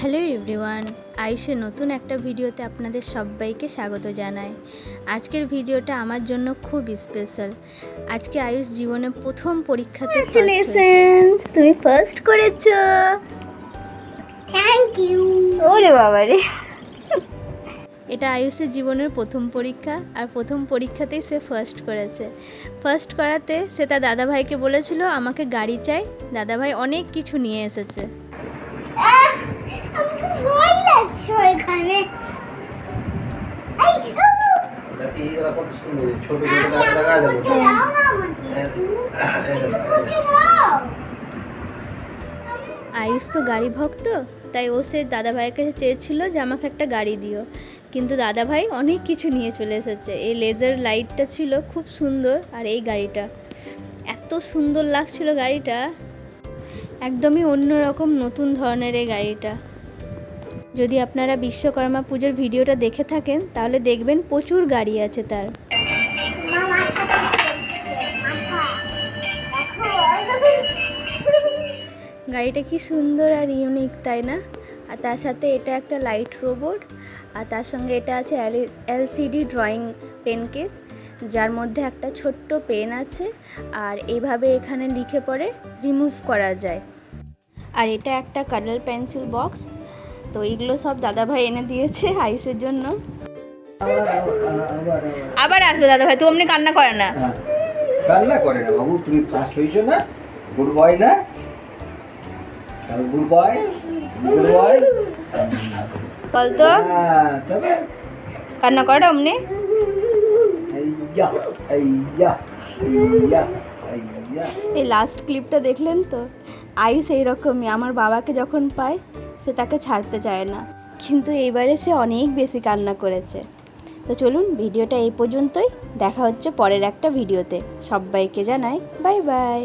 Hello everyone, আয়ুষের নতুন একটা ভিডিওতে আপনাদের সবাইকে স্বাগত জানাই। আজকের ভিডিওটা আমার জন্য খুব স্পেশাল। আজকে আয়ুষ জীবনে প্রথম পরীক্ষাতে ফার্স্ট হয়েছে। তুমি ফার্স্ট করেছো, থ্যাংক ইউ। ওরে বাবা রে, এটা আয়ুষের জীবনের প্রথম পরীক্ষা, আর প্রথম পরীক্ষাতেই সে ফার্স্ট করেছে। ফার্স্ট করাতে সে তার দাদাভাইকে বলেছিল আমাকে গাড়ি চাই। দাদাভাই অনেক কিছু নিয়ে এসেছে। ভয় লাগছে এখানে। আয়ুষ তো গাড়ি ভক্ত, তাই ও সে দাদাভাইয়ের কাছে চেয়েছিল যে আমাকে একটা গাড়ি দিও, কিন্তু দাদাভাই অনেক কিছু নিয়ে চলে এসেছে। এই লেজার লাইটটা ছিল খুব সুন্দর, আর এই গাড়িটা এত সুন্দর লাগছিল। গাড়িটা একদমই অন্যরকম, নতুন ধরনের এই গাড়িটা। যদি আপনারা বিশ্বকর্মা পুজোর ভিডিওটা দেখে থাকেন তাহলে দেখবেন প্রচুর গাড়ি আছে তার। গাড়িটা কি সুন্দর আর ইউনিক, তাই না? আর তার সাথে এটা একটা লাইট রোবট, আর তার সঙ্গে এটা আছে এলসিডি ড্রয়িং পেন কেস, যার মধ্যে একটা ছোট্ট পেন আছে, আর এইভাবে এখানে লিখে পড়ে রিমুভ করা যায়। আর এটা একটা কালার পেন্সিল বক্স। তো এগুলো সব দাদাভাই এনে দিয়েছে আয়ুষের জন্য। আবার আসবে দাদাভাই, তো অমনি কান্না করে না। কান্না করে না বাবু, তুমি ফার্স্ট হয়েছো না, গুড বয় না, গুড বয়, গুড বয়। বলতো তবে কান্না করে অমনি। আইয়া আইয়া আইয়া আইয়া। এই লাস্ট ক্লিপটা দেখলেন তো? আয়ুষ এইরকমই, আমার বাবাকে যখন পায় সে তাকে ছাড়তে চায় না, কিন্তু এইবারে সে অনেক বেশি কান্না করেছে। তো চলুন, ভিডিওটা এই পর্যন্তই। দেখা হচ্ছে পরের একটা ভিডিওতে। সবাইকে জানাই বাই বাই।